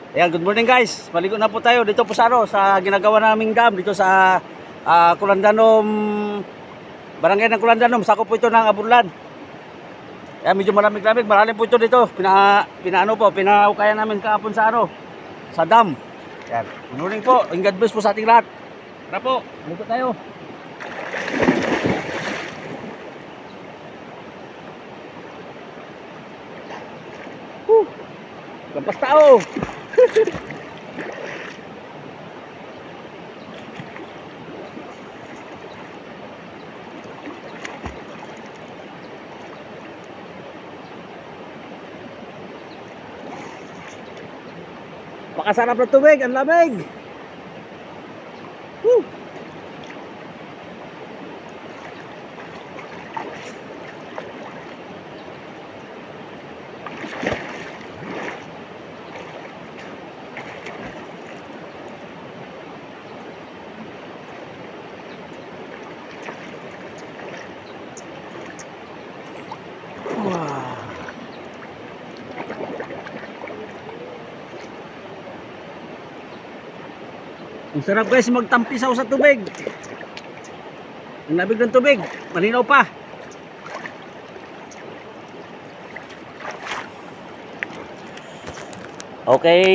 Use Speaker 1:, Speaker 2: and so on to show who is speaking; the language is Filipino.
Speaker 1: Ayan, good morning guys. Maligo na po tayo dito po sa sa ginagawa naming dam dito sa Kulandanom, barangay ng Kulandanom. Sakop po ito ng Abunlan. Ayan, medyo malamig-lamig. Malalim po ito dito. Pinahukaya namin kahapon sa sa dam. Ayan, good morning po. God bless po sa ating lahat. Tara po, maligo tayo. Lampas tao. Pakasarap ng tubig, ang lamig. Woo! Wow. Ang sarap guys magtampisaw sa tubig. Ang lamig ng tubig, malinaw pa. Okay.